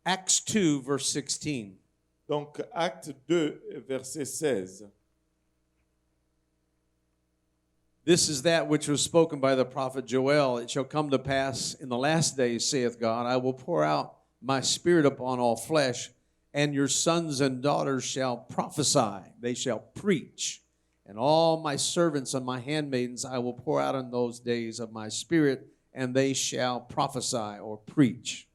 Acts 2, verse 16. Donc, Acte 2, verset 16. This is that which was spoken by the prophet Joel. It shall come to pass in the last days, saith God, I will pour out my spirit upon all flesh, and your sons and daughters shall prophesy. They shall preach. And all my servants and my handmaidens I will pour out in those days of my spirit, and they shall prophesy or preach.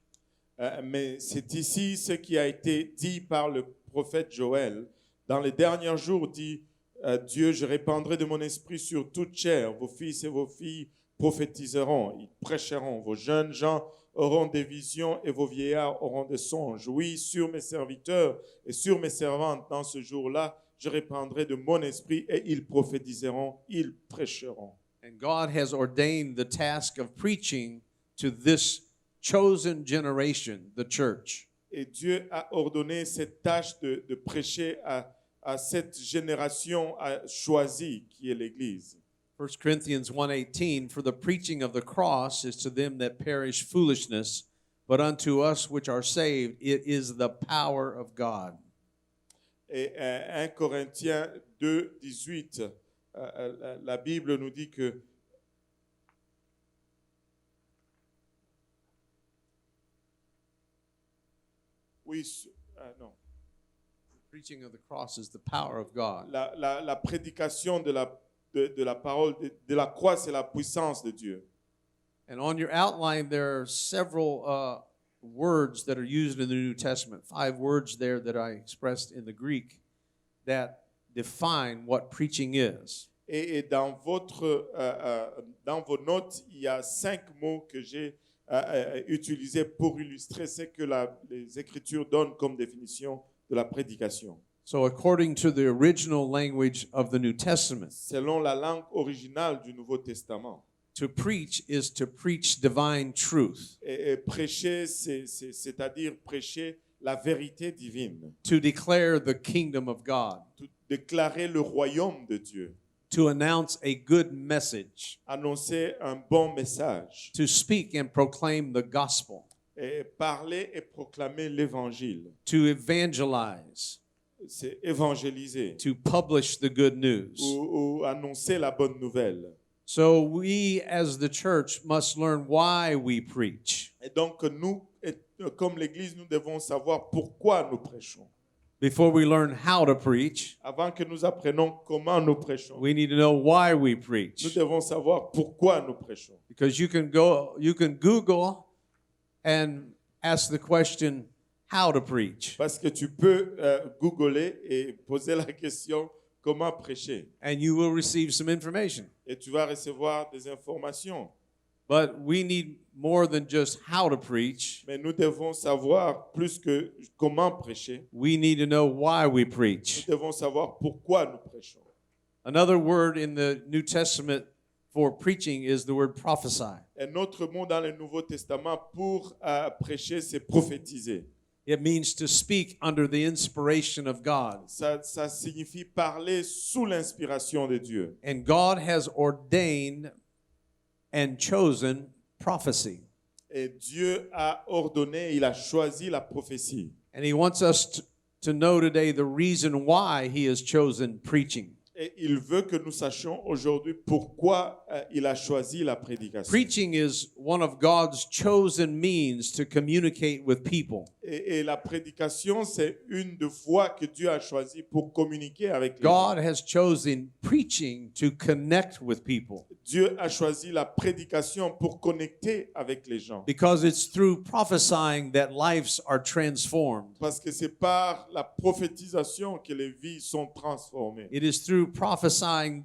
Mais c'est ici ce qui a été dit par le prophète Joël. Dans les derniers jours, dit Dieu, je répandrai de mon esprit sur toute chair. Vos fils et vos filles prophétiseront, ils prêcheront. Vos jeunes gens auront des visions et vos vieillards auront des songes. Oui, sur mes serviteurs et sur mes servantes, dans ce jour-là, je répandrai de mon esprit et ils prophétiseront, ils prêcheront. And God has ordained the task of preaching to this chosen generation, the church. Et Dieu a ordonné cette tâche de prêcher à cette génération choisie qui est l'Église. 1 Corinthians 1:18, for the preaching of the cross is to them that perish foolishness, but unto us which are saved it is the power of God. Et 1 Corinthiens 2, 18, la Bible nous dit que non. The preaching of the cross is the power of God. La prédication de la parole de la croix, c'est la puissance de Dieu. And on your outline there are several words that are used in the New Testament, 5 words there that I expressed in the Greek that define what preaching is. Et dans vos notes, il y a 5 mots que j'ai utilisés pour illustrer ce que les Écritures donnent comme définition de la prédication. So according to the original language of the New Testament, Selon la langue originale du Nouveau Testament, to preach is to preach divine truth. et prêcher, c'est-à-dire prêcher la vérité divine, To declare the kingdom of God, déclarer le royaume de Dieu, to announce a good message, annoncer un bon message, to speak and proclaim the gospel, et parler et proclamer l'évangile. to evangelize, C'est évangéliser to publish the good news. ou annoncer la bonne nouvelle. So we as the church must learn why we preach. Et donc nous, comme l'Église, nous devons savoir pourquoi nous prêchons. Before we learn how to preach, Avant que nous apprenions comment nous prêchons, we need to know why we nous preach. devons savoir pourquoi nous prêchons. Because you can Google and ask the question, how to preach. Parce que tu peux googler et poser la question comment prêcher. And you will receive some information. Et tu vas recevoir des informations. But we need more than just how to preach. Mais nous devons savoir plus que comment prêcher. We need to know why we Nous preach. devons savoir pourquoi nous prêchons. Another word in the New Testament for preaching is the word prophesy. Un autre mot dans le Nouveau Testament pour prêcher, c'est prophétiser. It means to speak under the inspiration of God. Ça signifie parler sous l'inspiration de Dieu. And God has ordained and chosen prophecy. Et Dieu a ordonné, il a choisi la prophétie. And He wants us to know today the reason why He has chosen preaching. Et il veut que nous sachions aujourd'hui pourquoi il a choisi la prédication. Preaching is one of God's chosen means to communicate with people. Et la prédication, c'est une des voies que Dieu a choisi pour communiquer avec les God gens. has chosen preaching to connect with people Dieu a choisi la prédication pour connecter avec les gens. because it's through prophesying that lives are transformed. Parce que c'est par la prophétisation que les vies sont transformées. It is through prophesying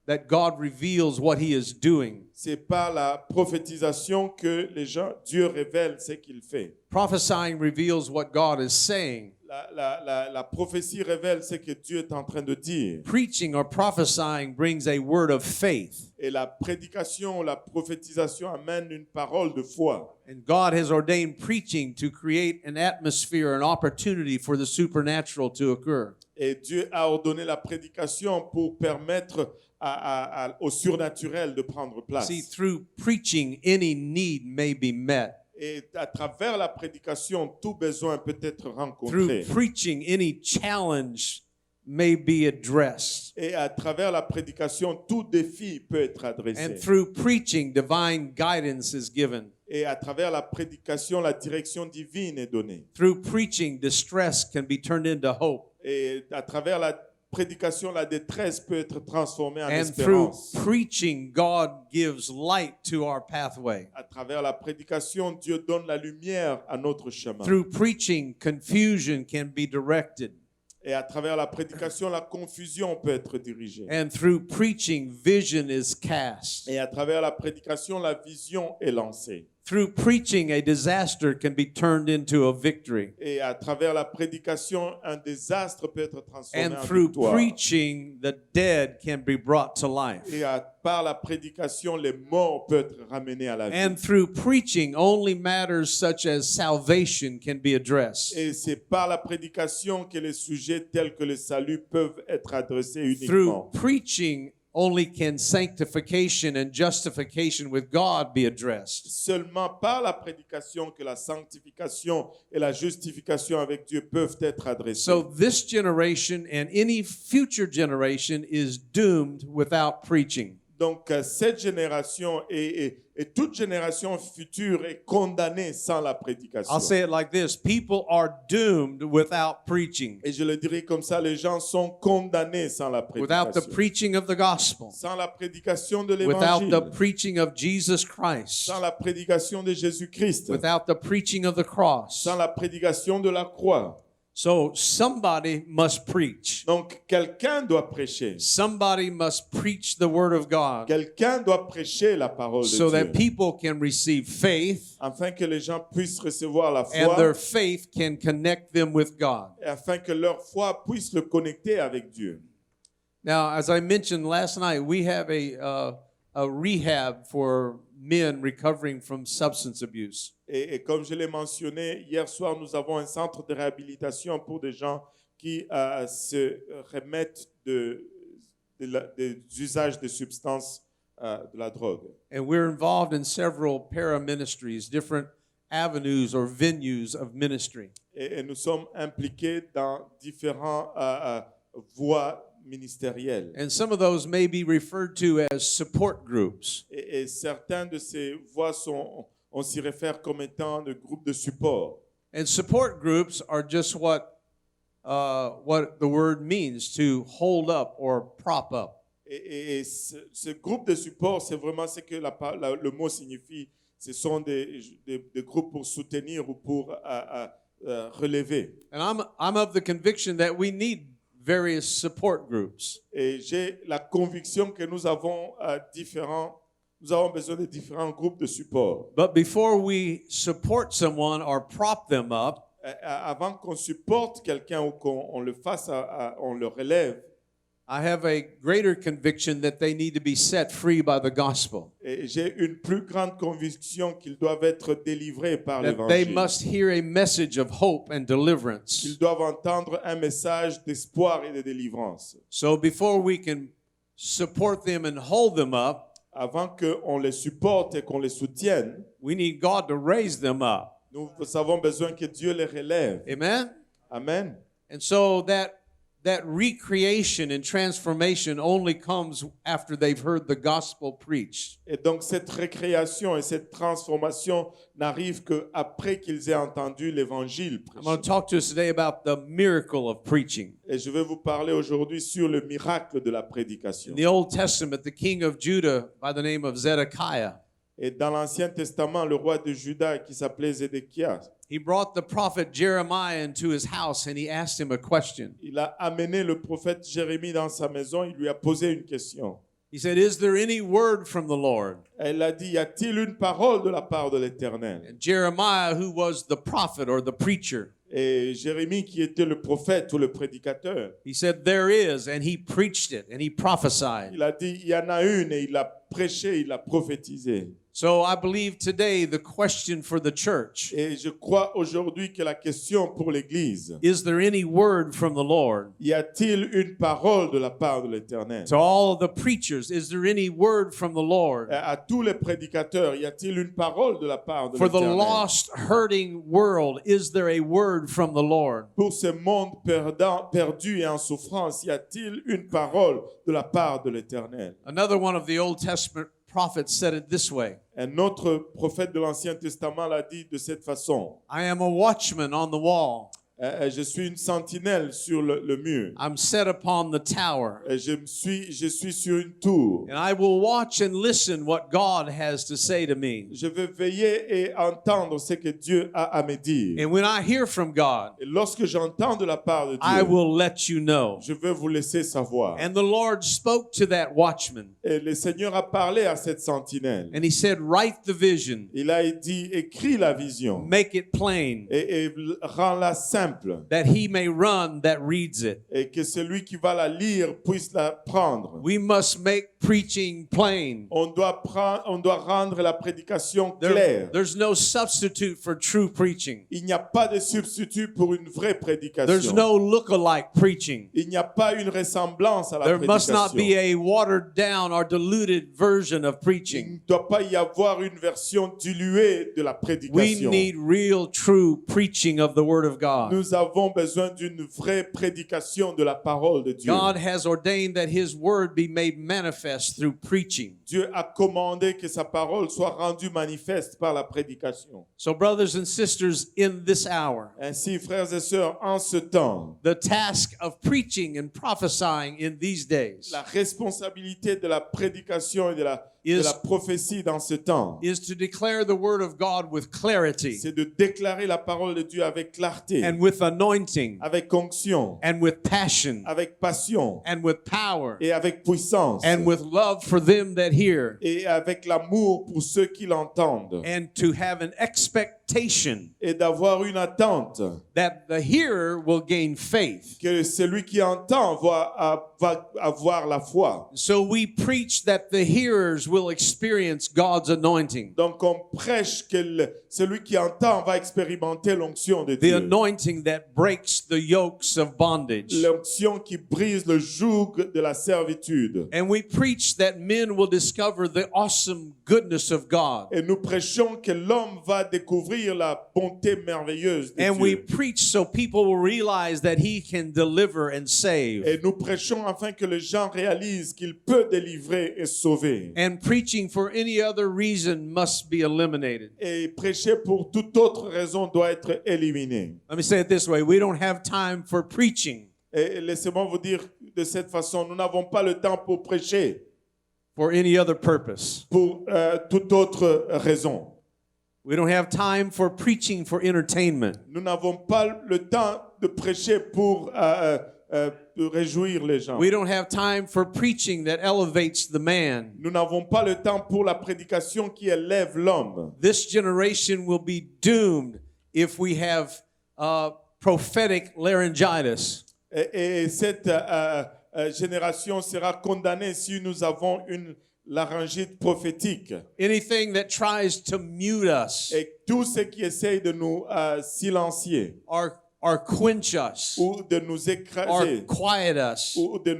that God reveals what He is doing. C'est par la prophétisation que Dieu révèle ce qu'il fait. Prophesying reveals what God is saying. La prophétie révèle ce que Dieu est en train de dire. Preaching or prophesying brings a word of faith. Et la prédication, la prophétisation amène une parole de foi. And God has ordained preaching to create an atmosphere, an opportunity for the supernatural to occur. Et Dieu a ordonné la prédication pour permettre au surnaturel de prendre place. See, through preaching, any need may be met. Et à travers la prédication, tout besoin peut être Through rencontré. preaching, any challenge may be addressed. Et à travers la prédication, tout défi peut être And adressé. through preaching, divine guidance is given. Et à travers la prédication, la direction divine est donnée. Through preaching, distress can be turned into hope. Et à travers la prédication, la détresse peut être transformée en And through espérance. preaching, God gives light to our pathway. À travers la prédication, Dieu donne la lumière à notre chemin. Through preaching, confusion can be directed. Et à travers la prédication, la confusion peut être dirigée. And through preaching, vision is cast. Et à travers la prédication, la vision est lancée. Through preaching, a disaster can be turned into a victory. Et à travers la prédication, un désastre peut être transformé And en through victoire. preaching, the dead can be brought to life. Et par la prédication, les morts peuvent être ramenés à la vie. And through preaching, only matters such as salvation can be addressed. Et c'est par la prédication que les sujets tels que le salut peuvent être adressés Through uniquement. preaching, only can sanctification and justification with God be addressed. Seulement par la prédication que la sanctification et la justification avec Dieu peuvent être adressées. So this generation and any future generation is doomed without preaching. Donc cette génération et toute génération future est condamnée sans la prédication. I'll say it like this: people are doomed without preaching, Et je le dirais comme ça, les gens sont condamnés sans la without the prédication. preaching of the gospel, Sans la prédication de without the l'évangile. preaching of Jesus Christ, Sans la prédication de Jésus-Christ. without the preaching of the cross. Sans la prédication de la croix. So somebody must preach. Donc quelqu'un doit prêcher. Somebody must preach the word of God Quelqu'un doit prêcher la parole de so that Dieu. people can receive faith Afin que les gens puissent recevoir la and their foi. faith can connect them with God. Et afin que leur foi puisse le connecter avec Dieu. Now, as I mentioned last night, we have a rehab for men recovering from substance abuse. Et comme je l'ai mentionné, hier soir, nous avons un centre de réhabilitation pour des gens qui se remettent des usages de substances de la drogue. And we're involved in several para-ministries, different avenues or venues of ministry. Et nous sommes impliqués dans différentes voies ministérielles. And some of those may be referred to as support groups. Et certains de ces voies on s'y réfère comme étant de groupes de support. And support groups are just what the word means, to hold up or prop up. Et ce groupe de support, c'est vraiment ce que le mot signifie. Ce sont des groupes pour soutenir ou pour relever. And I'm of the conviction that we need various support groups. Et j'ai la conviction que nous avons besoin de différents groupes de support. But before we support someone or prop them up, Avant qu'on supporte quelqu'un ou qu'on le fasse, on le relève, I have a greater conviction that they need to be set free by the gospel. et j'ai une plus grande conviction qu'ils doivent être délivrés par That they l'évangile. must hear a message of hope and deliverance. Qu'ils doivent entendre un message d'espoir et de délivrance. So before we can support them and hold them up, Avant qu'on les supporte et qu'on les soutienne, we need God to raise them up. nous avons besoin que Dieu les relève. Amen? Amen. And so that recreation and transformation only comes after they've heard the gospel preached. Et donc cette récréation et cette transformation n'arrivent qu'après qu'ils aient entendu l'évangile I'm going to prêché. talk to us today about the miracle of preaching. Et je vais vous parler aujourd'hui sur le miracle de la prédication. In the Old Testament, the king of Judah by the name of Zedekiah, Et dans l'Ancien Testament, le roi de Juda qui s'appelait Zédéchias, he brought the prophet Jeremiah into his house and he asked him a question. il a amené le prophète Jérémie dans sa maison, il lui a posé une question. He said, "Is there any word from the Lord?" Elle a dit, y a-t-il une parole de la part de l'Éternel? And Jeremiah, who was the prophet or the preacher, Et Jérémie, qui était le prophète ou le prédicateur, he said, "There is," and he preached it and he prophesied. il a dit, il y en a une, et il a prêché, il a prophétisé. So I believe today the question for the church, Et je crois aujourd'hui que la question pour l'Église, is there any word from the Lord? y a-t-il une parole de la part de l'Éternel? To all of the preachers, is there any word from the Lord? À tous les prédicateurs, y a-t-il une parole de la part de For the l'Éternel? lost, hurting world, is there a word from the Lord? Pour ce monde perdu et en souffrance, y a-t-il une parole de la part de l'Éternel? Another one of the Old Testament prophets said it this way: Un autre prophète de l'Ancien Testament l'a dit de cette façon. I am a watchman on the wall. Je suis une sentinelle sur le mur. I'm set upon the tower. Je suis sur une tour. And I will watch and listen what God has to say to me. Je veux veiller et entendre ce que Dieu a à me dire. And when I hear from God, Et lorsque j'entends de la part de I Dieu, will let you know. je veux vous laisser savoir. And the Lord spoke to that watchman. Et le Seigneur a parlé à cette sentinelle. And he said, write the vision, Il a dit, écris la vision make it plain, et rends-la simple, that he may run that reads it. et que celui qui va la lire puisse la prendre. We must make preaching plain. On doit rendre la prédication claire. There's no substitute for true preaching. Il n'y a pas de substitut pour une vraie prédication. There's no look-alike preaching. Il n'y a pas une ressemblance à la There prédication. must not be a watered down or diluted version of Il preaching. ne doit pas y avoir une version diluée de la We prédication. need real, true preaching of the Word of God. Nous avons besoin d'une vraie prédication de la parole de Dieu. God has ordained that His Word be made manifest through preaching. Dieu a commandé que sa parole soit rendue manifeste par la prédication. So, brothers and sisters, in this hour, Ainsi, frères et sœurs, en ce temps, the task of preaching and prophesying in these days la responsabilité de la prédication et de la prophétie dans ce temps, is to declare the Word of God with clarity c'est de déclarer la parole de Dieu avec clarté, and with anointing avec onction, and with passion avec passion and with power et avec puissance and with love for them that hear, et avec l'amour pour ceux qui l'entendent and to have an expectation et d'avoir une attente that the hearer will gain faith. que celui qui entend va avoir la foi. So we preach that the hearers will experience God's anointing, Donc on prêche que celui qui entend va expérimenter l'onction de the Dieu. anointing that breaks the yokes of bondage. L'onction qui brise le joug de la servitude. And we preach that men will discover the awesome goodness of God. Et nous prêchons que l'homme va découvrir la bonté merveilleuse de And we Dieu. preach so people will realize that He can deliver and save. Et nous prêchons afin que les gens réalisent qu'il peut délivrer et sauver. And preaching for any other reason must be eliminated. Et prêcher pour toute autre raison doit être éliminé. Let me say it this way: we don't have time for preaching Et laissez-moi vous dire de cette façon, nous n'avons pas le temps pour prêcher for any other purpose. pour toute autre raison. We don't have time for preaching for entertainment. Nous n'avons pas le temps de prêcher pour réjouir les gens. We don't have time for preaching that elevates the man. Nous n'avons pas le temps pour la prédication qui élève l'homme. This generation will be doomed if we have prophetic laryngitis. Et cette génération sera condamnée si nous avons une laryngite prophétique. Anything that tries to mute us Et tout ce qui essaye de nous silencier or quench us ou de nous or écraser quiet us, ou de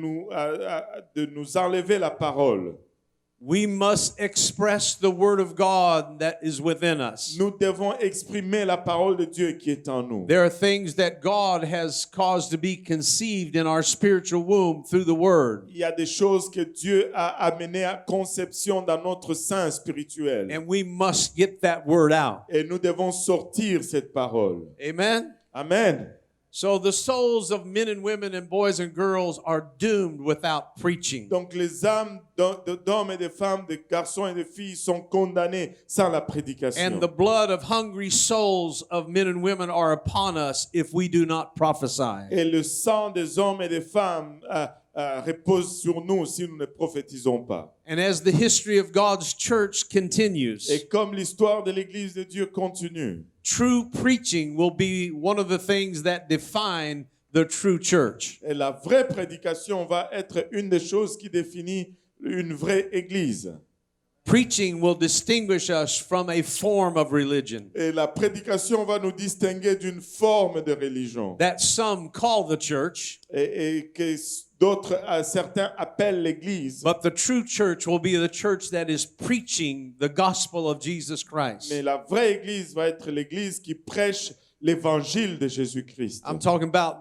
nous enlever la parole, we must express the Word of God that is within us. nous devons exprimer la parole de Dieu qui est en nous. There are things that God has caused to be conceived in our spiritual womb through the Word. Il y a des choses que Dieu a amenées à conception dans notre sein spirituel. And we must get that Word out. Et nous devons sortir cette parole. Amen? Amen. So the souls of men and women and boys and girls are doomed without preaching. Donc les âmes d'hommes et de femmes, de garçons et de filles sont condamnées sans la prédication. And the blood of hungry souls of men and women are upon us if we do not prophesy. Et le sang des hommes et des femmes repose sur nous si nous ne prophétisons pas. And as the history of God's church continues, Et comme l'histoire de l'Église de Dieu continue, true preaching will be one of the things that define the true church. et la vraie prédication va être une des choses qui définit une vraie Église. Preaching will distinguish us from a form of religion Et la prédication va nous distinguer d'une forme de religion. that some call the church, Et que d'autres, certains appellent l'Église. but the true church will be the church that is preaching the gospel of Jesus Christ. Mais la vraie Église va être l'Église qui prêche l'évangile de Jésus-Christ. I'm talking about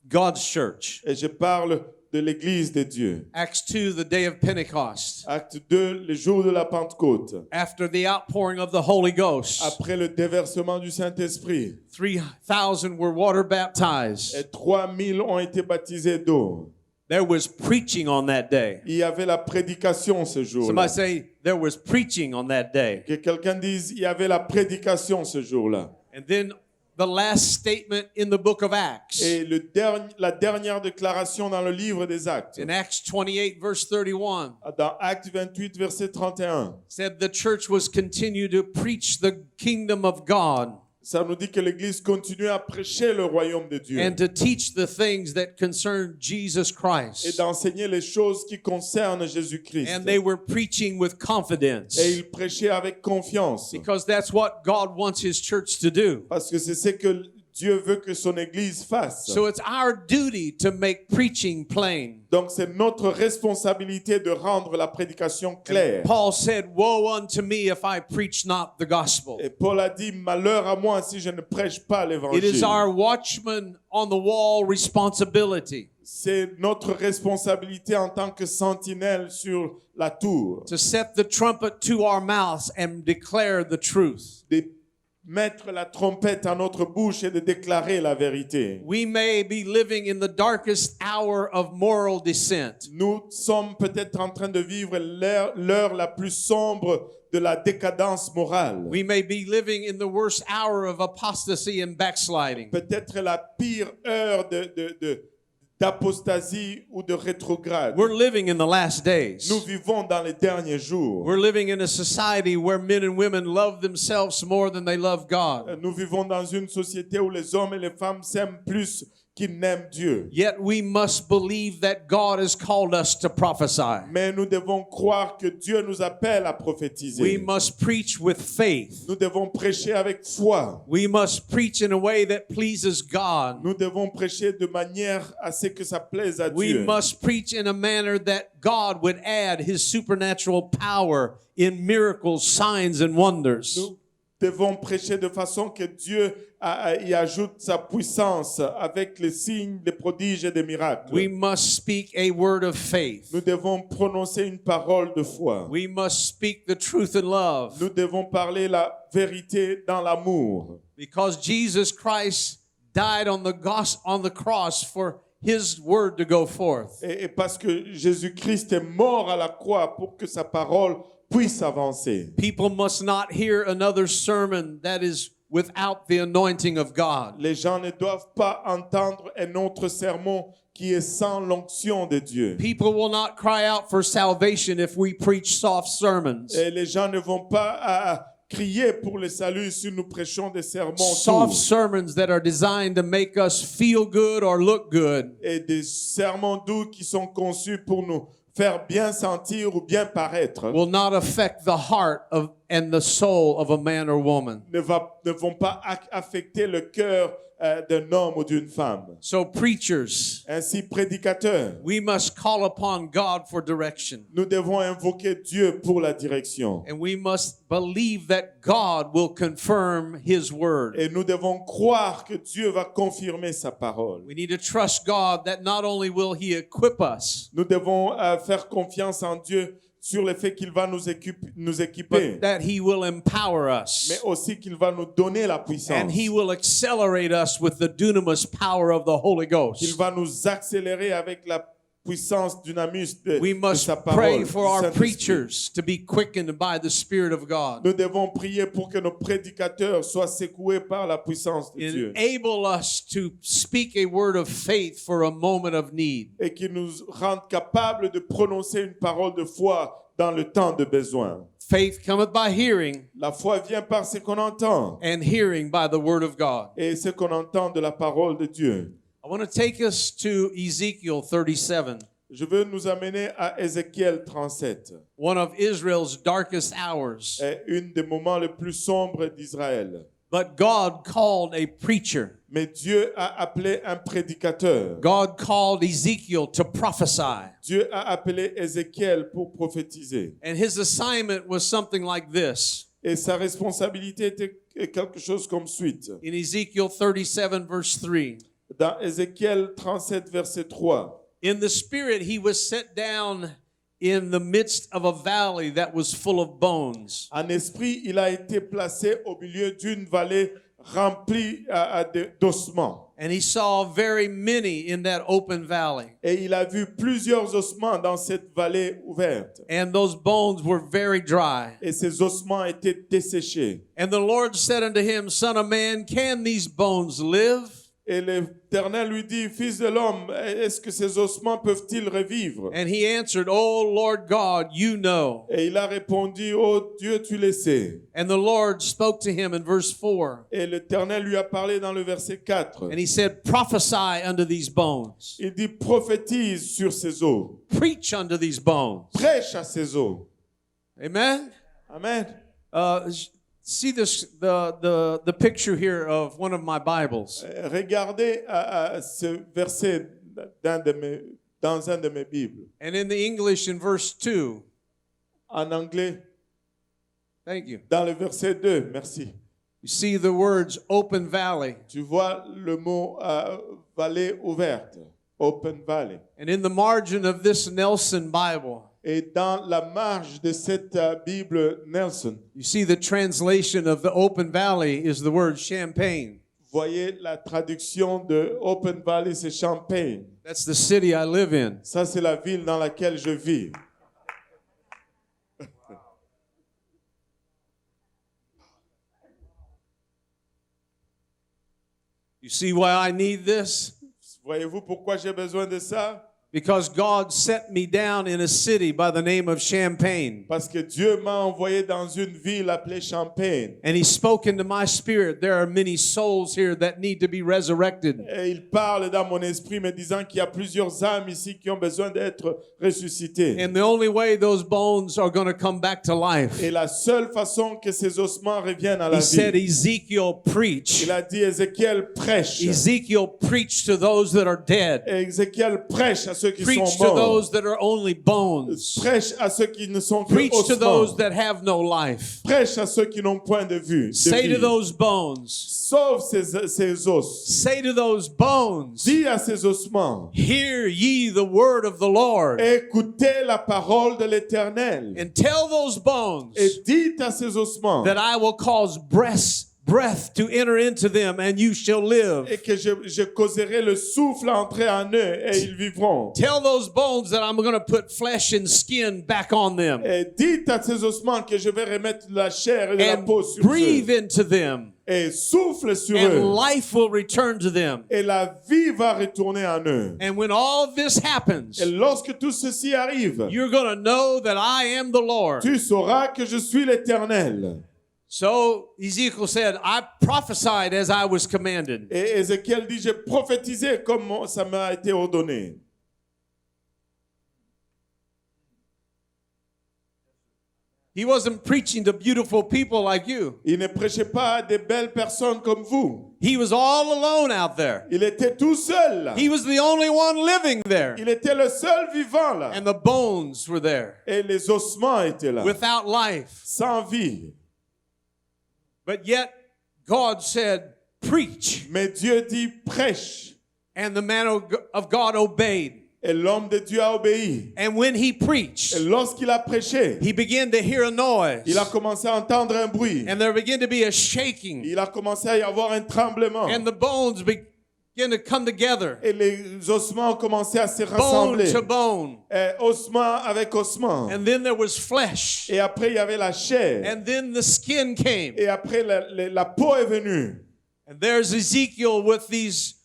God's church. Et je parle de l'Église de Dieu. Acts 2, the day of Pentecost. Acte 2, le jour de la Pentecôte. After the outpouring of the Holy Ghost, Après le déversement du Saint-Esprit. 3,000 were water baptized. Et 3000 ont été baptisés d'eau. There was preaching on that day. Il y avait la prédication ce jour-là. Somebody say, there was preaching on that day. Que quelqu'un dise, il y avait la prédication ce jour-là. And then the last statement in the book of Acts. Et la dernière déclaration dans le livre des Actes, In Acts 28, verse 31, dans Acte 28, verset 31, said the church was continued to preach the kingdom of God ça nous dit que l'Église continue à prêcher le royaume de Dieu and to teach the things that concern Jesus et Christ. d'enseigner les choses qui concernent Jésus-Christ. And they were preaching with confidence Et ils prêchaient avec confiance because that's what God wants His church to do. parce que c'est ce que Dieu veut que son Église fasse. So it's our duty to make preaching plain. Donc c'est notre responsabilité de rendre la prédication claire. Paul said, "Woe unto me if I preach not the gospel." Et Paul a dit, malheur à moi si je ne prêche pas It l'évangile. is our watchman on the wall responsibility C'est notre responsabilité en tant que sentinelle sur la tour to set the trumpet to our mouths and declare the truth. de mettre la trompette à notre bouche et de déclarer la vérité. We may be living in the darkest hour of moral descent. Nous sommes peut-être en train de vivre l'heure la plus sombre de la décadence morale. We may be living in the worst hour of apostasy and backsliding. Peut-être la pire heure d'apostasie ou de rétrograde. We're living in the last days. Nous vivons dans les derniers jours. We're living in a society where men and women love themselves more than they love God. Nous vivons dans une société où les hommes et les femmes s'aiment plus qu'ils n'aiment Dieu. Yet we must believe that God has called us to prophesy. Mais nous devons croire que Dieu nous appelle à prophétiser. We must preach with faith. Nous devons prêcher avec foi. We must preach in a way that pleases God. Nous devons prêcher de manière à ce que ça plaise à We Dieu. must preach in a manner that God would add His supernatural power in miracles, signs, and wonders. Nous devons prêcher de façon que Dieu y ajoute sa puissance avec les signes, les prodiges et des miracles. We must speak a word of faith. Nous devons prononcer une parole de foi. We must speak the truth in love. Nous devons parler la vérité dans l'amour. Because Jesus Christ died on the cross for His word to go forth. Et parce que Jésus-Christ est mort à la croix pour que sa parole puisse avancer. People must not hear another sermon that is without the anointing of God. Les gens ne doivent pas entendre un autre sermon qui est sans l'onction de Dieu. People will not cry out for salvation if we preach soft sermons. Et les gens ne vont pas crier pour le salut si nous prêchons des sermons Soft doux sermons that are designed to make us feel good or look good. et des sermons doux qui sont conçus pour nous faire bien sentir ou bien paraître Will not affect the heart of and the soul of a man or woman. ne vont pas affecter le cœur d'un homme ou d'une femme. So preachers, Ainsi, prédicateurs, we must call upon God for direction. nous devons invoquer Dieu pour la direction. And we must believe that God will confirm His word. Et nous devons croire que Dieu va confirmer sa parole. We need to trust God that not only will He equip us, Nous devons faire confiance en Dieu sur le fait qu'il va nous équiper, but that He will empower us. mais aussi qu'il va nous donner la puissance. And He will accelerate us with the dunamis power of the Holy Qu'il Ghost. va nous accélérer avec la puissance dynamis de We must sa parole. pray du for our Saint-Esprit. preachers to be quickened by the Spirit of God. Nous devons prier pour que nos prédicateurs soient secoués par la puissance de Dieu Enable us to speak a word of faith for a moment of need. et qui nous rendent capables de prononcer une parole de foi dans le temps de besoin. Faith cometh by hearing, La foi vient par ce qu'on entend and hearing by the word of God. et ce qu'on entend de la parole de Dieu. I want to take us to Ezekiel 37. Je veux nous amener à Ézéchiel 37, one of Israel's darkest hours. un des moments les plus sombres d'Israël. But God called a preacher. Mais Dieu a appelé un prédicateur. God called Ezekiel to prophesy. Dieu a appelé Ézéchiel pour prophétiser. And his assignment was something like this. Et sa responsabilité était quelque chose comme suite. In Ezekiel 37, verse 3, Dans Ézéchiel 37, verset 3, in the spirit he was set down in the midst of a valley that was full of bones. en esprit, il a été placé au milieu d'une vallée remplie d'ossements. And he saw very many in that open valley. Et il a vu plusieurs ossements dans cette vallée ouverte. And those bones were very dry. Et ces ossements étaient desséchés. And the Lord said unto him, Son of man, can these bones live? Et l'Éternel lui dit, Fils de l'homme, est-ce que ces ossements peuvent-ils revivre? And he answered, Oh Lord God, you know. Et il a répondu, Oh Dieu, tu le sais. And the Lord spoke to him in verse 4. Et l'Éternel lui a parlé dans le verset 4. And he said, Prophesy unto these bones. Il dit, prophétise sur ces os. Preach unto these bones. Prêche à ces os. Amen? Amen. See this the picture here of one of my Bibles. Regardez ce verset dans un de mes Bibles. And in the English in verse 2. En anglais, Thank you. dans le verset 2, merci. You see the words open valley. Tu vois le mot vallée ouverte, open valley. And in the margin of this Nelson Bible, Et dans la marge de cette Bible Nelson, you see the translation of the open valley is the word Champagne. voyez la traduction de Open Valley, c'est Champagne. That's the city I live in. Ça, c'est la ville dans laquelle je vis. You see why I need this? Voyez-vous pourquoi j'ai besoin de ça? Because God set me down in a city by the name of Champagne. Parce que Dieu m'a envoyé dans une ville appelée Champagne. And He spoke into my spirit, there are many souls here that need to be resurrected. Et il parle dans mon esprit me disant qu'il y a plusieurs âmes ici qui ont besoin d'être ressuscitées. And the only way those bones are going to come back to life. Et la seule façon que ces ossements reviennent à la He said, vie, Ezekiel, preach. il a dit Ézéchiel prêche. Ezekiel, preach to those that are dead. Et Ézéchiel prêche à ceux qui Preach sont to morts. those that are only bones. Prêche à ceux qui ne sont que Preach to those ossements. that have no life. Prêche à ceux qui n'ont point de vue. Say to those bones. Sauve ces os. Say to those bones. Dis à ces ossements. Hear ye the word of the Lord. Écoutez la parole de l'Éternel. And tell those bones Et dites à ces ossements. that I will cause breath to enter into them, and you shall live. Et que je causerai le souffle à entrer en eux et ils vivront. Tell those bones that I'm going to put flesh and skin back on them. Et dites à ces ossements que je vais remettre de la chair et de la And peau sur breathe eux. into them. Et souffle sur And eux. life will return to them. Et la vie va retourner en eux. And when all of this happens, Et lorsque tout ceci arrive, you're going to know that I am the Lord. tu sauras que je suis l'Éternel. So Ezekiel said, I prophesied as I was commanded. Et Ézéchiel dit, j'ai prophétisé comme ça m'a été ordonné. He wasn't preaching to beautiful people like you. Il ne prêchait pas à des belles personnes comme vous. He was all alone out there. Il était tout seul là. He was the only one living there. Il était le seul vivant là. And the bones were there Et les ossements étaient là. without life. Sans vie. But yet God said, preach. Mais Dieu dit, prêche. And the man of God obeyed. Et l'homme de Dieu a obéi. And when he preached, Et lorsqu'il a prêché, he began to hear a noise. il a commencé à entendre un bruit. And there began to be a shaking. Il a commencé à y avoir un tremblement. And the bones began to come together. Et les ossements ont commencé à se Bone rassembler. to bone. Et ossement avec ossement. And then there was flesh. Et après, il y avait la chair. And then the skin came. Et après, la peau est venue. And there's Ezekiel with these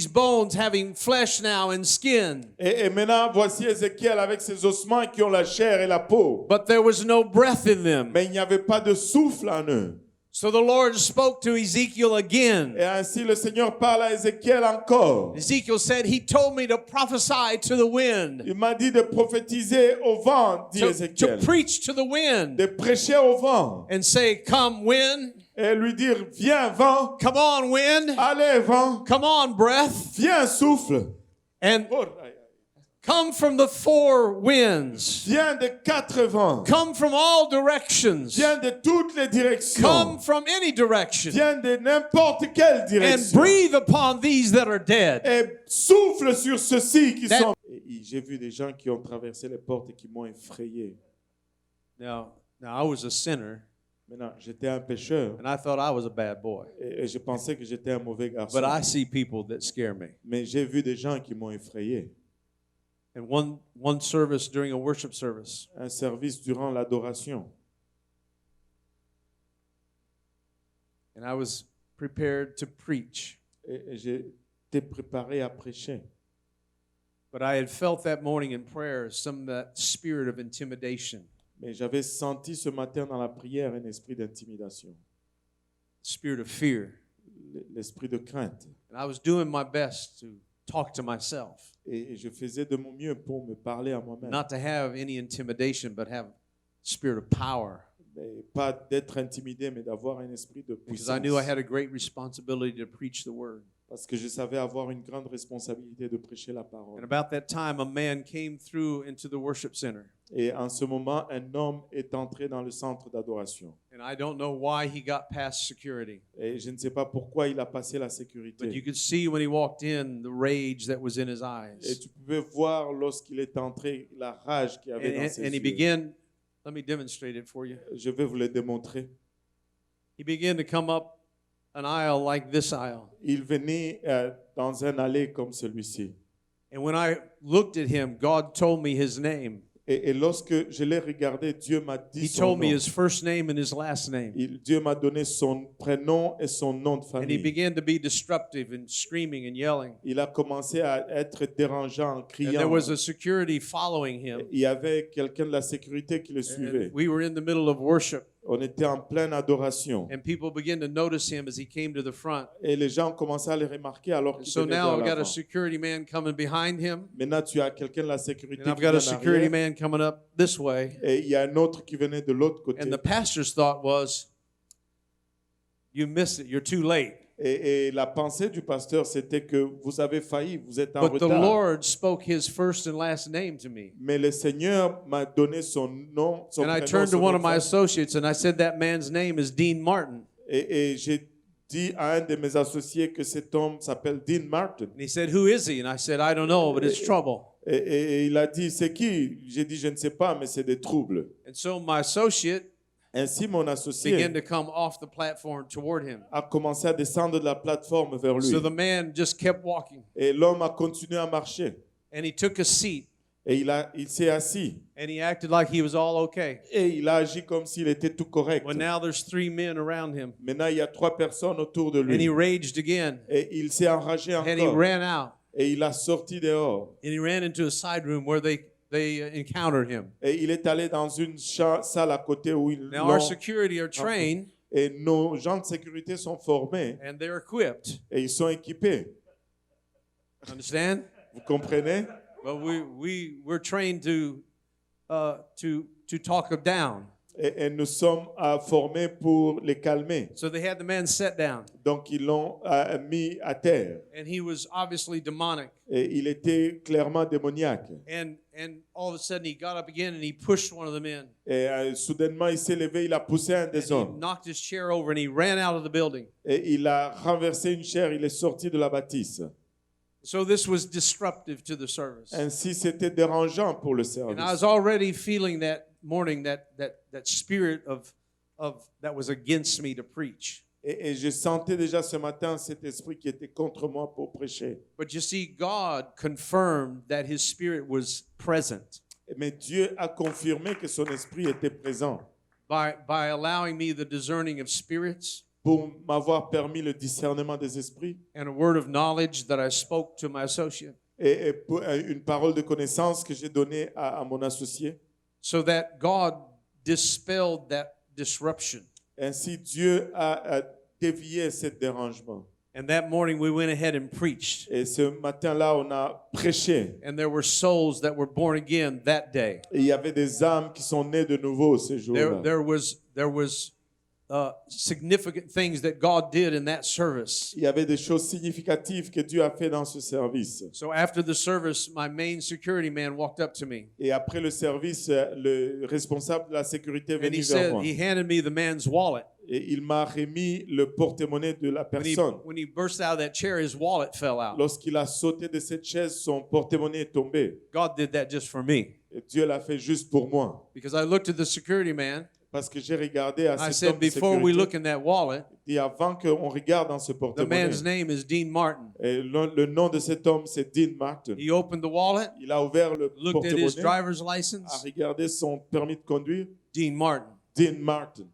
bones having flesh now and skin. Et maintenant, voici Ézéchiel avec ses ossements qui ont la chair et la peau. But there was no breath in them. Mais il n'y avait pas de souffle en eux. So the Lord spoke to Ezekiel again. Et ainsi le Seigneur parle à Ézéchiel encore. Ezekiel said, He told me to prophesy to the wind, Il m'a dit de prophétiser au vent, dit to Ézéchiel. preach to the wind, De prêcher au vent. and say, Come, wind. Et lui dire, viens vent, Come on, wind. allez vent, Come on, breath. viens souffle. And come from the four winds. Viens de quatre vents. Come from all directions. Viens de toutes les directions. Come from any direction. Viens de n'importe quelle And direction. breathe upon these that are dead. Et souffle sur ceux-ci qui That- sont... Et j'ai vu des gens qui ont traversé les portes et qui m'ont effrayé. Now I was a sinner, Maintenant, j'étais un pécheur and I thought I was a bad boy. et je pensais que j'étais un mauvais garçon. But I see people that scare me. Mais j'ai vu des gens qui m'ont effrayé. And one service during a worship service, Un service durant l'adoration. and I was prepared to preach. Et j'étais préparé à prêcher. But I had felt that morning in prayer some of that spirit of intimidation, Mais j'avais senti ce matin dans la prière un esprit d'intimidation, spirit of fear. l'esprit de crainte. And I was doing my best to talk to myself, Et je faisais de mon mieux pour me parler à moi-même. not to have any intimidation, but have spirit of power. Mais pas d'être intimidé, mais d'avoir un esprit de Because puissance. I knew I had a great responsibility to preach the word. Parce que je savais avoir une grande responsabilité de prêcher la parole. And about that time, a man came through into the worship center. Et en ce moment, un homme est entré dans le centre d'adoration. And I don't know why he got past security. Et je ne sais pas pourquoi il a passé la But you sécurité. could see when he walked in the rage that was in his Et eyes. tu pouvais voir lorsqu'il est entré la rage qu'il y avait dans ses And he yeux. began, let me demonstrate it for you. Je vais vous le démontrer. He began to come up an aisle like this aisle. Il venait dans un allée comme celui-ci. And when I looked at him, God told me his name. Et lorsque je l'ai regardé, Dieu m'a dit He son told me nom. his first name and his last name. Dieu m'a donné son prénom et son nom de And he famille. began to be disruptive and screaming and yelling. Il a commencé à être dérangeant en And there criant. was a security following him. Il y avait quelqu'un de la sécurité qui le suivait. And we were in the middle of worship. On était en pleine adoration. And people began to notice him as he came to the front. Et les gens commençaient à le remarquer alors qu'il So venait now vers I've got a l'avant. security man coming behind him. Maintenant, tu as quelqu'un de la sécurité And I've qui got vient a security en arrière. man coming up this way. Et il y a un autre qui venait de l'autre côté. And the pastor's thought was, you missed it, you're too late. Et la pensée du pasteur, c'était que vous avez failli, vous êtes en But the retard. Lord spoke his first and last name to me. Mais le Seigneur m'a donné son nom, son And I prénom, turned to son one nom of de my famille. associates and I said, that man's name is Dean Martin. Et j'ai dit à un de mes associés que cet homme s'appelle Dean Martin. And he said, who is he? And I said, I don't know, but it's trouble. Et il a dit, c'est qui? J'ai dit, je ne sais pas, mais c'est des troubles. And so my associate Ainsi, mon associé began to come off the platform toward him. a commencé à descendre de la plateforme vers lui. So the man just kept walking. Et l'homme a continué à marcher. And he took a seat. Et il s'est assis. And he acted like he was all okay. Et il a agi comme s'il était tout correct. Well, now there's 3 men around him. Maintenant, il y a 3 personnes autour de And he lui. raged again. Et il s'est enragé And he encore. ran out. Et il a sorti dehors. And he ran into a side room where they encountered him. Et il est allé dans une salle à côté où ils Now, our l'ont. security are trained Et nos gens de sécurité sont formés and they're equipped. et ils sont équipés. Understand? Vous comprenez? But we're trained to talk them down. Et nous sommes formés pour les calmer. So they had the man set down. Donc ils l'ont mis à terre. And he was obviously demonic. Et il était clairement démoniaque. And all of a sudden he got up again and he pushed one of the men. Et soudainement, il s'est levé, il a poussé un And des he hommes. knocked his chair over and he ran out of the building. Et il a renversé une chaire, il est sorti de la bâtisse. So this was disruptive to the service. Ainsi, c'était dérangeant pour le And I service. was already feeling that morning that spirit of that was against me to preach. Et je sentais déjà ce matin cet esprit qui était contre moi pour prêcher. But you see, God confirmed that his spirit was present Mais Dieu a confirmé que son esprit était présent by allowing me the discerning of spirits pour m'avoir permis le discernement des esprits and a word of knowledge that I spoke to my associate, et pour une parole de connaissance que j'ai donnée à mon associé so that God dispelled that disruption. Ainsi, Dieu a dévié ce dérangement. And that morning we went ahead and preached. Et ce matin-là, on a prêché. And there were souls that were born again that day. Et il y avait des âmes qui sont nées de nouveau ce jour-là. There was significant things that God did in that service. Il y avait des choses significatives que Dieu a fait dans ce service. So after the service, my main security man walked up to me. Et après le service, le responsable de la sécurité est And venu he vers said, moi. he handed me the man's wallet. Et il m'a remis le porte-monnaie de la personne. When he burst out of that chair, his wallet fell out. Lorsqu'il a sauté de cette chaise, son porte-monnaie est tombé. God did that just for me. Et Dieu l'a fait juste pour moi. Because I looked at the security man. Parce que j'ai regardé à I cet homme said, de before we sécurité. look in that wallet, Et avant qu'on regarde dans ce the porte-monnaie, man's name is Dean Martin. et le nom de cet homme, c'est Dean Martin. He opened the wallet, Il a ouvert le looked at his porte-monnaie, driver's a license, regardé son permis de conduire, Dean Martin. Dean Martin.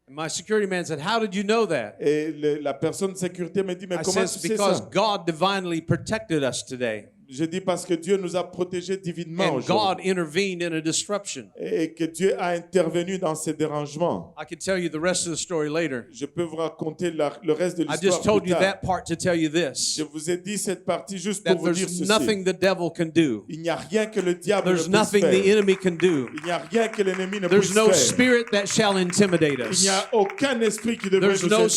And my security man said, how did you know that? Et la personne de sécurité me dit, mais I comment said, tu sais because ça? God divinely protected us today. Je dis parce que Dieu nous a protégés divinement And God aujourd'hui. intervened in a disruption. Et que Dieu a intervenu dans ces dérangements. I could tell you the rest of the story later. Je peux vous raconter le reste de I l'histoire just told plus you tard. that part to tell you this, Je vous ai dit cette partie juste that pour vous dire there's ceci. nothing the devil can do. Il n'y a rien que le diable ne There's puisse nothing the faire. enemy can do. Il n'y a rien que l'ennemi ne There's puisse no faire. spirit that shall intimidate Il us. n'y a aucun esprit qui devrait There's nous no intimider.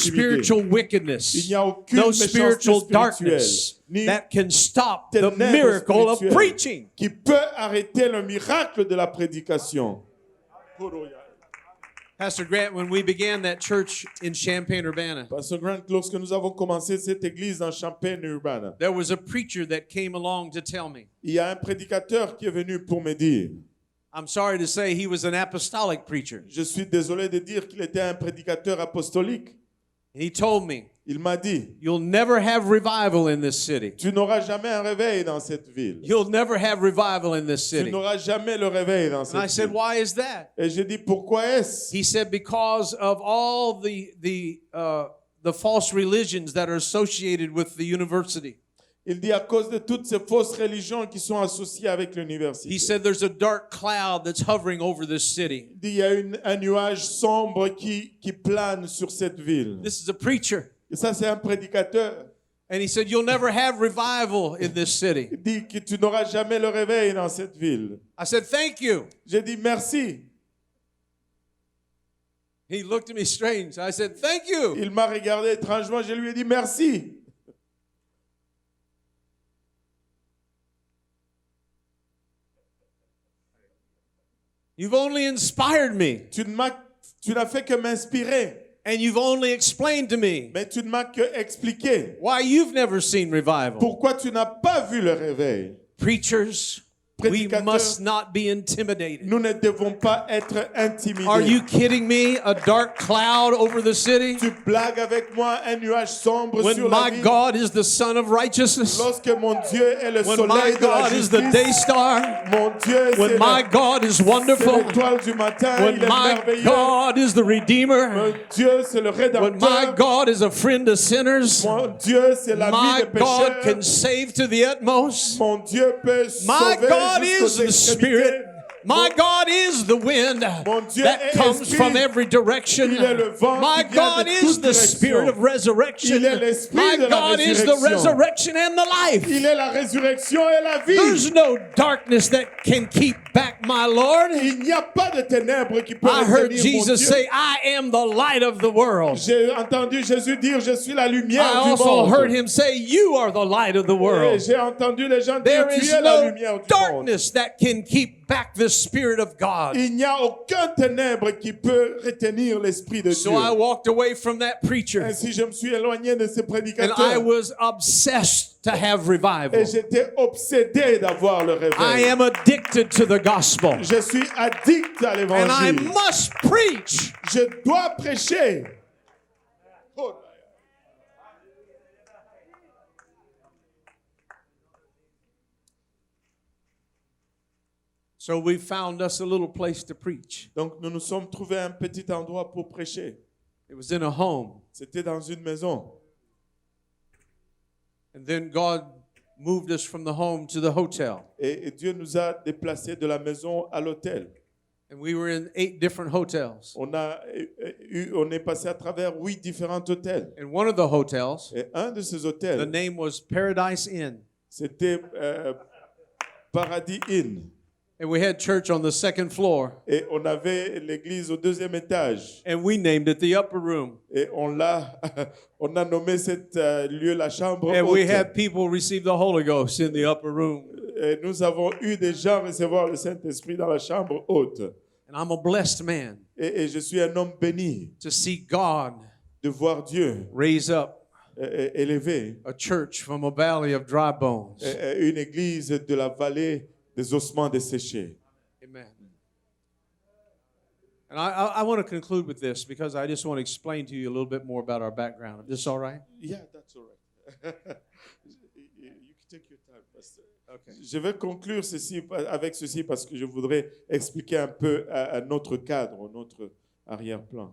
spiritual Il wickedness, n'y a aucune no méchanceté spiritual spirituelle, darkness ni that can stop the ténèbres miracle of spirituelles preaching. qui peut arrêter le miracle de la prédication. Pastor Grant, when we began that church in Champaign-Urbana, Pasteur Grant, lorsque nous avons commencé cette église dans Champaign-Urbana, there was a preacher that came along to tell me. il y a un prédicateur qui est venu pour me dire, I'm sorry to say he was an apostolic preacher. je suis désolé de dire qu'il était un prédicateur apostolique. And he told me, Il m'a dit, you'll never have revival in this city. tu n'auras jamais un réveil dans cette ville. You'll never have revival in this Tu city. n'auras jamais le réveil dans And I cette said, ville. why is that? Et j'ai dit, pourquoi est-ce? He said, because of all the false religions that are associated with the university. Il dit à cause de toutes ces fausses religions qui sont associées avec l'université. He said, there's a dark cloud that's hovering over this city. Il dit, il y a un nuage sombre qui plane sur cette ville. This is a preacher. Et ça, c'est un prédicateur. And he said, you'll never have revival in this city. Il dit que tu n'auras jamais le réveil dans cette ville. I said, thank you. J'ai dit merci. He looked at me strange. I said, thank you. Il m'a regardé étrangement. Je lui ai dit merci. You've only inspired me. Tu n'as fait que m'inspirer. And you've only explained to me Mais tu ne m'as que expliqué. why you've never seen revival. Pourquoi tu n'as pas vu le réveil? Preachers, we Prédicateurs, must not be intimidated. nous ne devons pas être intimidés. Are you kidding me? A dark cloud over the city? Tu blagues avec moi un nuage sombre When sur la my ville. God is the sun of righteousness? Lorsque mon Dieu est le When my soleil de la God is the day justice. star? Mon Dieu, When c'est my God is c'est wonderful? l'étoile du matin. When Il est my merveilleux. God is the Redeemer? Mon Dieu, c'est le When my rédempteur. God is a friend of sinners? Mon Dieu, c'est l'ami My des God pécheurs. can save to the utmost? Mon Dieu peut My sauver God jusqu'aux is the extrémités. Spirit. My God is the wind Mon Dieu that est comes esprit. from every direction. Il est le vent My qui vient God de is toute the direction. Spirit of resurrection. Il est l'esprit My de la God is the résurrection. resurrection and the life. Il est la résurrection et la vie. There's no darkness that can keep back my Lord. Il n'y a pas de ténèbres qui peuvent I heard retenir mon Jesus Dieu. say, I am the light of the world. J'ai entendu Jésus dire, je suis la lumière I du also monde. heard him say, you are the light of the Et world. j'ai entendu les gens dire, There tu is es la no lumière du monde. darkness that can keep back the Spirit of God. Il n'y a aucun ténèbre qui peut retenir l'esprit de So Dieu. I walked away from that preacher. Ainsi, je me suis éloigné de ces And I prédicateurs. was obsessed to have revival. Et j'étais obsédé d'avoir le I réveil. am addicted to the gospel. Je suis addict à And I l'évangile. must preach. Je dois prêcher. Oh. So we found us a little place to preach. Donc nous nous sommes trouvés un petit endroit pour prêcher. It was in a home. C'était dans une maison. And then God moved us from the home to the hotel. Et Dieu nous a déplacés de la maison à l'hôtel. And we were in 8 different hotels. On est passé à travers 8 différents hôtels. And one of the hotels, Et un de ces the hôtels, name was Paradise Inn. c'était Paradis Inn. And we had church on the second floor. Et on avait l'église au 2e étage. And we named it the upper room. Et on a nommé cet lieu la chambre And we haute. had people receive the Holy Ghost in the upper room. Et nous avons eu des gens recevoir le Saint-Esprit dans la chambre haute. And I'm a blessed man Et je suis un homme béni to see God de voir Dieu raise up élever a church from a valley of dry bones. une église de la vallée des ossements desséchés. Amen. And I want to conclude with this because I just want to explain to you a little bit more about our background. Is this all right? Yeah, that's all right. You can take your time, Pastor. Okay. Je vais conclure avec ceci parce que je voudrais expliquer un peu notre cadre, notre arrière-plan.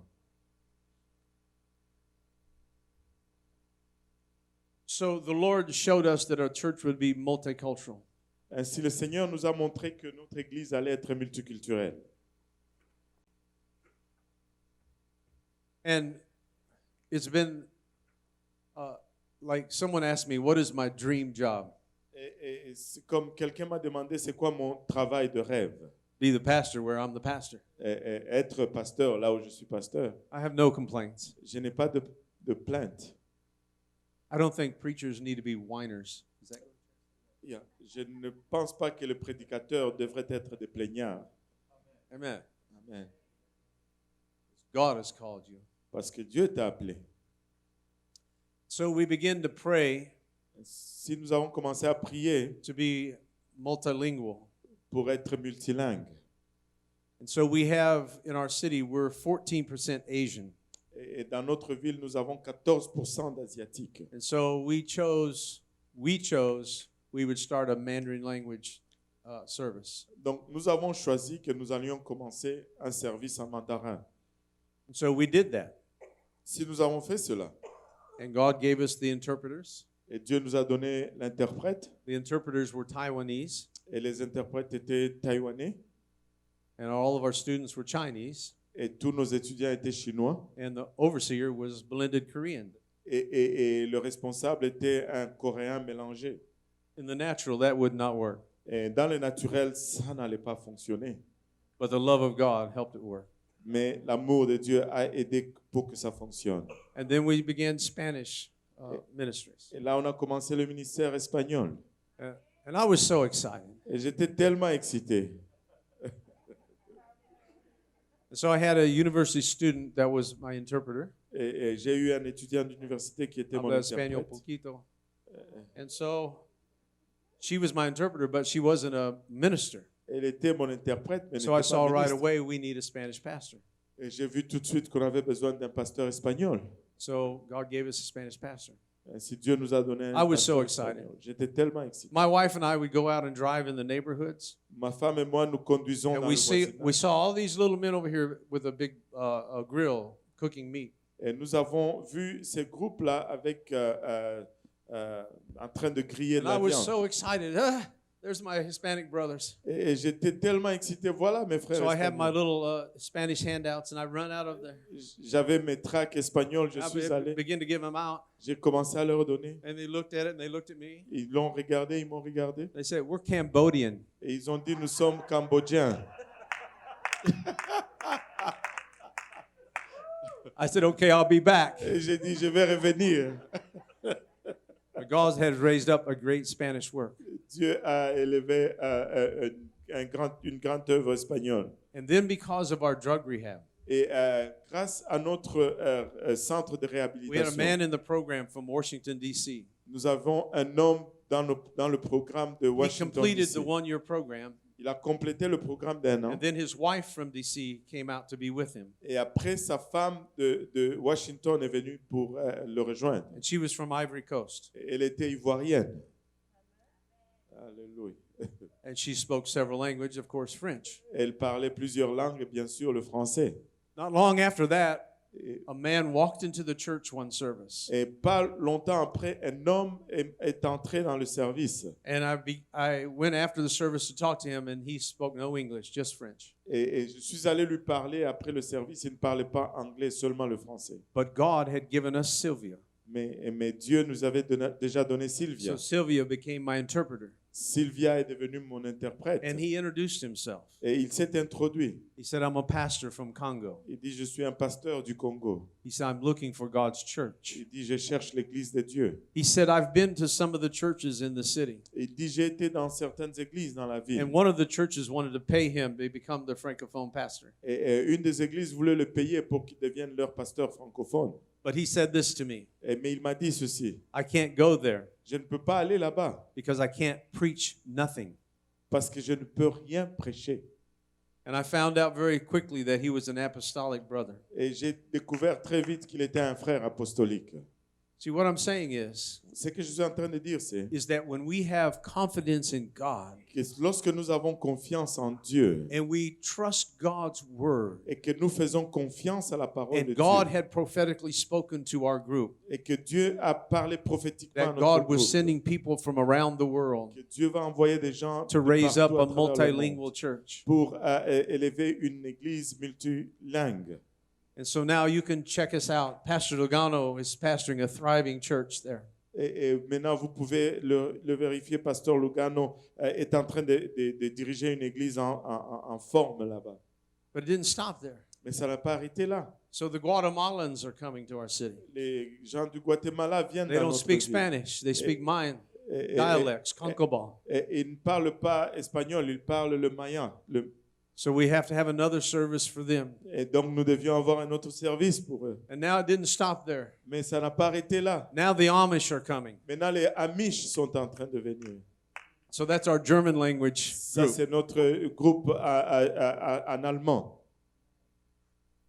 So the Lord showed us that our church would be multicultural. Ainsi, le Seigneur nous a montré que notre Église allait être multiculturelle. And it's been like someone asked me, what is my dream job? Et c'est comme quelqu'un m'a demandé, c'est quoi mon travail de rêve? Be the pastor where I'm the pastor. Être pasteur là où je suis pasteur. I have no complaints. Je n'ai pas de plainte. I don't think preachers need to be whiners. Is that Yeah. Je ne pense pas que les prédicateurs devraient être des plaignards. Amen. Amen. God has called you. Parce que Dieu t'a appelé. So we begin to pray Si nous avons commencé à prier to be multilingual. pour être multilingue, And so we have in our city, we're 14% Asian. et dans notre ville, nous avons 14% d'Asiatiques. And so we chose we would start a Mandarin language service. Donc, nous avons choisi que nous allions commencer un service en mandarin. And so we did that. Si nous avons fait cela, And God gave us the interpreters. et Dieu nous a donné l'interprète, The interpreters were Taiwanese, et les interprètes étaient taïwanais, and all of our students were Chinese, et tous nos étudiants étaient chinois, and the overseer was blended Korean. et le responsable était un Coréen mélangé. In the natural, that would not work. Et dans le naturel, ça n'allait pas fonctionner. But the love of God helped it work. Mais l'amour de Dieu a aidé pour que ça fonctionne. And then we began Spanish ministries. Et là, on a commencé le ministère espagnol. And I was so excited. Et j'étais tellement excité. And so I had a university student that was my interpreter. Et j'ai eu un étudiant d'université qui était mon Habla español interprète. poquito. And so she was my interpreter, but she wasn't a minister. Elle était mon interprète, mais So I n'était saw pas right ministre. away we need a Spanish pastor. Et j'ai vu tout de suite qu'on avait besoin d'un pasteur espagnol. So God gave us a Spanish pastor. Ainsi, Dieu nous a donné un I was pasteur so excited. espagnol. J'étais tellement excité. My wife and I would go out and drive in the neighborhoods, Ma femme et moi, nous conduisons and dans we le voisinage. saw all these little men over here with a big a grill cooking meat. Et nous avons vu ces groupes-là avec, en train de griller de And I la was viande. so excited. There's my Hispanic brothers. Et j'étais tellement excité. Voilà mes frères So I have my espagnols. little Spanish handouts, and I run out of there. J'avais mes tracts espagnols, je I suis allé. begin to give them out, J'ai commencé à leur donner. and they looked at it, and they looked at me. Ils l'ont regardé, ils m'ont regardé. They said, "We're Cambodian." Et ils ont dit, nous sommes Cambodgiens. I said, "Okay, I'll be back." Et j'ai dit, je vais revenir. But God has raised up a great Spanish work. Dieu a élevé une grande œuvre espagnole. And then because of our drug rehab, Et grâce à notre centre de we had a réhabilitation, man in the program from Washington, D.C. nous avons un homme dans le programme de He Washington, completed D.C. the one-year program, Il a complété le programme d'un an. and then his wife from D.C. came out to be with him. Et après, sa femme de Washington est venue pour le rejoindre. And she was from Ivory Coast, Elle était ivoirienne. Alléluia. and she spoke several languages, of course, French. Elle parlait plusieurs langues et bien sûr le français. Not long after that, Et, a man walked into the church one service, et pas longtemps après, un homme est entré dans le service. and I went after the service to talk to him, and he spoke no English, just French. Et je suis allé lui parler après le service. Il ne parlait pas anglais, seulement le français. But God had given us Sylvia, Mais Dieu nous avait déjà donné Sylvia. so Sylvia became my interpreter, Sylvia est devenue mon interprète. and he introduced himself. Et il s'est introduit. He said, "I'm a pastor from Congo." Il dit, je suis un pasteur du Congo. He said, "I'm looking for God's church." Il dit, je cherche l'église de Dieu. He said, "I've been to some of the churches in the city, Il dit, j'ai été dans certaines églises dans la ville. and one of the churches wanted to pay him to become their francophone pastor. Et une des églises voulait le payer pour qu'il devienne leur pasteur francophone. But he said this to me, Mais il m'a dit ceci, I can't go there je ne peux pas aller là-bas because I can't preach nothing." parce que je ne peux rien prêcher. And I found out very quickly that he was an apostolic brother. Et j'ai découvert très vite qu'il était un frère apostolique. See, what I'm saying Ce que je suis en train de dire, c'est is that when we have confidence in God que lorsque nous avons confiance en Dieu and we trust God's word, et que nous faisons confiance à la parole de and God Dieu had prophetically spoken to our group et que Dieu a parlé prophétiquement à that notre God was groupe, sending people from around the world que Dieu va envoyer des gens to de raise up partout a à travers le monde multilingual church. pour élever une église multilingue. And so now you can check us out. Pastor Lugano is pastoring a thriving church there. Et maintenant, vous pouvez le vérifier. Pasteur Lugano est en train de diriger une église en forme là-bas. But it didn't stop there. Mais ça n'a pas arrêté là. So the Guatemalans are coming to our city. Les gens du Guatemala viennent They dans don't notre speak ville. Spanish. They speak Mayan Et- et- dialects, Concobal. et ils ne parlent pas espagnol, ils parlent le mayan. So we have to have another service for them. Et donc, nous devions avoir un autre service pour eux. And now it didn't stop there. Mais ça n'a pas arrêté là. Now the Amish are coming. Maintenant, les Amish sont en train de venir. So that's our German language Ça, group. c'est notre groupe en allemand.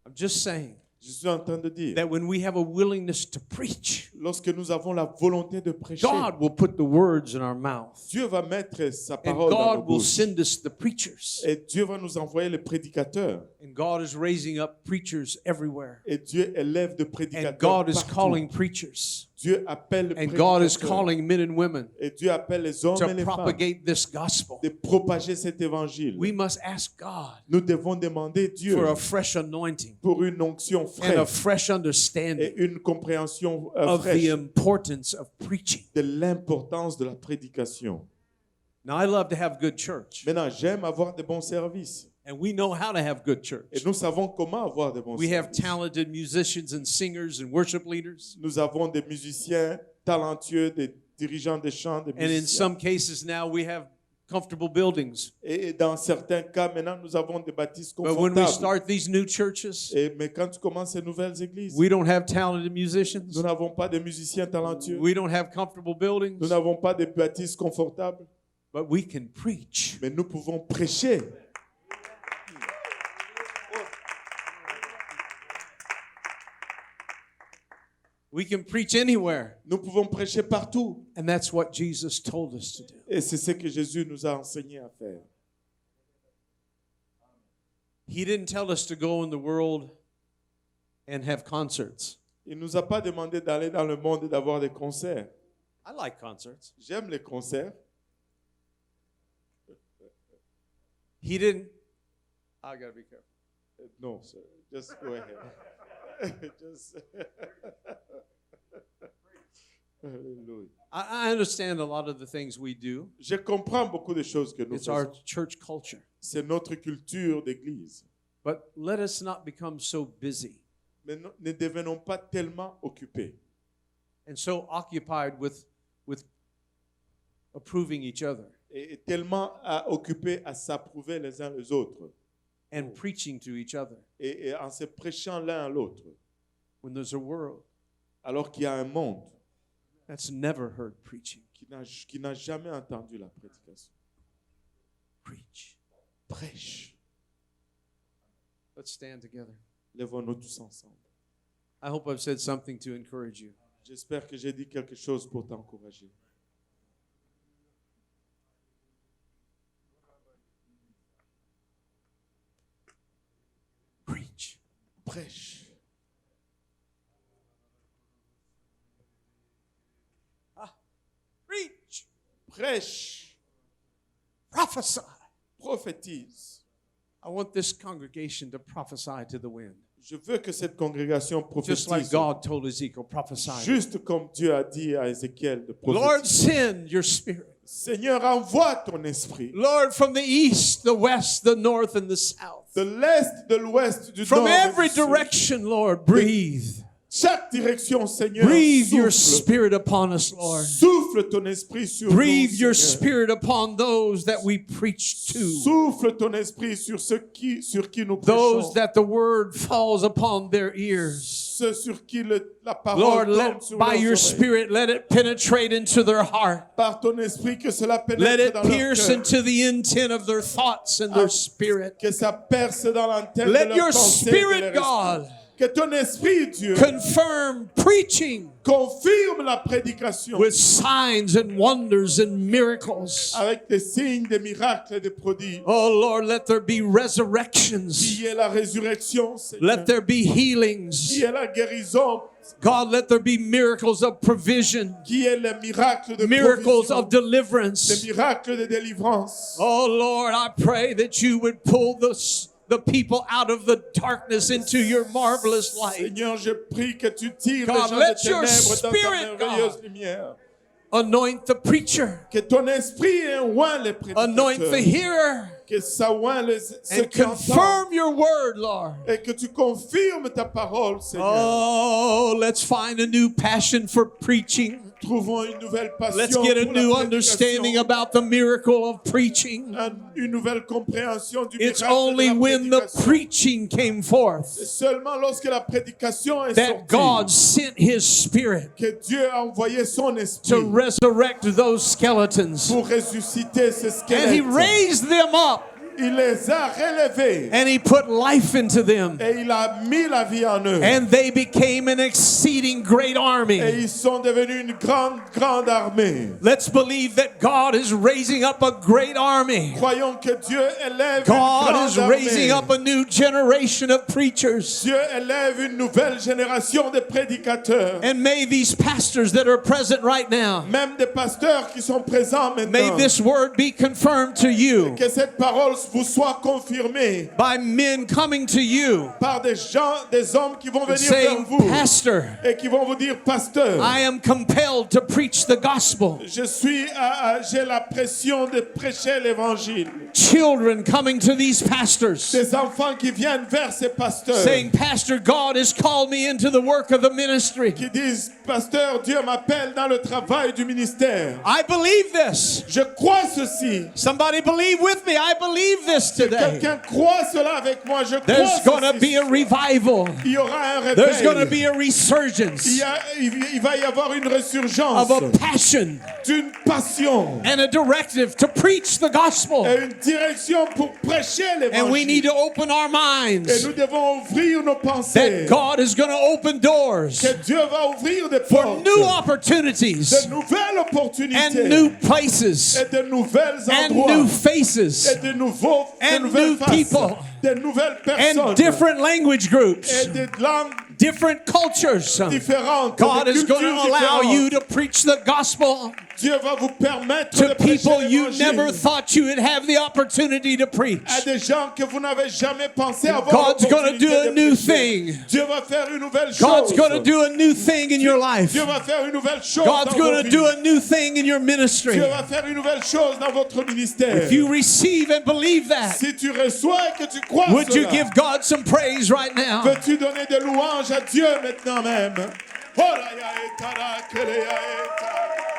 I'm just saying Je suis en train de dire, that when we have a willingness to preach, lorsque nous avons la volonté de prêcher, God will put the words in our mouth. Dieu va mettre sa And parole dans nos God will bouches. send us the preachers. Et Dieu va nous envoyer les prédicateurs. And God is raising up preachers everywhere. Et Dieu élève de And prédicateurs God is partout. calling preachers. Dieu appelle les And God is prédicateurs. calling men and women Et Dieu appelle les hommes et to les femmes propagate this gospel. de propager cet évangile. We must ask God Nous devons demander Dieu for a fresh anointing pour une onction and a fraîche fresh understanding et une compréhension of the fraîche importance of preaching. de l'importance de la prédication. Now, I love to have good church, Maintenant, j'aime avoir de bons services. and we know how to have good Et church. nous savons comment avoir de bons We have services. talented musicians and singers and worship leaders. Nous avons des musiciens talentueux, des dirigeants de chants, des And in musiciens. some cases now we have comfortable buildings. Et dans certains cas, maintenant, nous avons des bâtisses But when we confortables. start these new churches, Mais quand tu commences ces nouvelles églises, we don't have talented musicians. nous n'avons pas de musiciens talentueux. We don't have comfortable buildings. Nous n'avons pas de bâtisses confortables. But we can preach. Mais nous pouvons prêcher. We can preach anywhere. Nous pouvons prêcher partout. And that's what Jesus told us to do. Et c'est ce que Jésus nous a enseigné à faire. He didn't tell us to go in the world and have concerts. Il ne nous a pas demandé d'aller dans le monde et d'avoir des concerts. I like concerts. J'aime les concerts. He didn't. I gotta be careful. Non, sir. Just go ahead. Just... Hallelujah. I understand a lot of the things we do. Je comprends beaucoup de choses que nous It's our faisons. church culture. C'est notre culture d'église. But let us not become so busy Mais ne devenons pas tellement occupés and so occupied with approving each other et tellement occupés à s'approuver les uns les autres and preaching to each other et en se prêchant l'un à l'autre. when there's a world Alors qu'il y a un monde that's never heard preaching. qui n'a jamais entendu la prédication. Preach. Prêche. Let's stand together. Lèvons-nous tous ensemble. I hope I've said something to encourage you. J'espère que j'ai dit quelque chose pour t'encourager. Preach. Prêche. Prêche, Prophesy. prophétise. I want this congregation to prophesy to the wind. Je veux que cette congrégation Just like prophétise. God told Ezekiel, prophesy. Juste comme Dieu a dit à Ézéchiel de Lord, prophétiser. send your spirit. Seigneur, envoie ton esprit. Lord, from the east, the west, the north, and the south. De l'est, de l'ouest, du From nord. et every du sud. direction, Lord, breathe. Chaque direction, Seigneur. Breathe your Souffle. spirit upon us, Lord. Souffle ton esprit sur Breathe nous, your Seigneur. spirit upon those that we preach to. Souffle ton esprit sur sur qui nous Those prêchons. that the word falls upon their ears. Ceux sur qui la parole Lord, tombe let, sur by leurs your oreilles. spirit, let it penetrate into their heart. Par ton esprit, que cela Let pénètre it dans leur pierce cœur. into the intent of their thoughts and their spirit. Que ça perce dans l'antenne de Let leur your pensée, de spirit, leur esprit. God, Que ton esprit, Dieu, confirm preaching confirme la prédication with signs and wonders and miracles. avec des signes, des miracles et des prodiges. Oh Lord, let there be resurrections. Qui est la résurrection, Seigneur. Let there be healings. Qui est la guérison. God, let there be miracles of provision, Qui est le miracle de miracles provision. of deliverance. Les miracles de délivrance. Oh Lord, I pray that you would pull the people out of the darkness into your marvelous light. Seigneur, je prie que tu tires God, les gens let des your ténèbres dans ta spirit, merveilleuse God, lumière. Anoint the preacher, Que ton esprit oint les anoint the prédicateurs. hearer, Que ça oint ceux and qui entendent. confirm your word, Lord. Et que tu confirmes ta parole, Seigneur. Oh, let's find a new passion for preaching. Trouvons une nouvelle passion Let's get a pour la new prédication. understanding about the miracle of preaching. Une nouvelle compréhension du It's miracle only de la when the prédication. preaching came forth C'est seulement lorsque la prédication est that God sortie sent His Spirit que Dieu a envoyé son to esprit resurrect those skeletons. pour ressusciter ces And He squelettes. raised them up Il les a relevés and He put life into them. et il a mis la vie en eux. And they became an exceeding great Et army. ils sont devenus une grande armée. Let's believe that God is raising up a great army. Croyons que Dieu élève God une is grande raising armée. up a new generation of preachers. Dieu élève une nouvelle génération de prédicateurs. And may these pastors that are present right now, Même des pasteurs qui sont présents may maintenant. this word be confirmed to you Que cette parole vous soit confirmée by men coming to you par des gens, des hommes qui vont and venir vers saying, vous Pastor, et qui vont vous dire, pasteur, I am compelled to preach the gospel. j'ai la pression de prêcher l'évangile. Children coming to these pastors Des enfants qui viennent vers ces pasteurs, saying, Pastor, God has called me into the work of the ministry. qui disent, pasteur, Dieu m'appelle dans le travail du ministère. I believe this. Je crois ceci. Somebody believe with me. I believe this today. Quelqu'un croit cela avec moi. Je There's crois going to be ceci. a revival. Il y aura un There's going to réveil. be a resurgence Il va y avoir une résurgence of a passion d'une passion and a directive to preach the gospel. et une direction pour prêcher And we need l'évangile. to open our Et minds nous devons ouvrir nos pensées. that God is going to open doors Que Dieu va ouvrir des for portes, new opportunities de nouvelles and opportunités new places et de nouvelles and endroits new faces et de and nouvelles new faces, people de nouvelles personnes and different language groups, et des langues different cultures. différentes. God des is going to cultures allow différentes. you to preach the gospel Dieu va vous permettre to de prêcher people you l'évangile never thought you would have the opportunity to preach. à des gens que vous n'avez jamais pensé avoir God's going to l'opportunité do a de new prêcher. thing. Dieu va faire une nouvelle God's chose. going to do a new thing in your life. Dieu va faire une nouvelle chose God's dans going vos to vies. do a new thing in your ministry. Dieu va faire une nouvelle chose dans votre ministère. If you receive and believe that, Si tu reçois et que tu crois would you cela, give God some praise right now? peux-tu donner des louanges à Dieu maintenant même? Oh là, ya, etara, kele, ya, eta.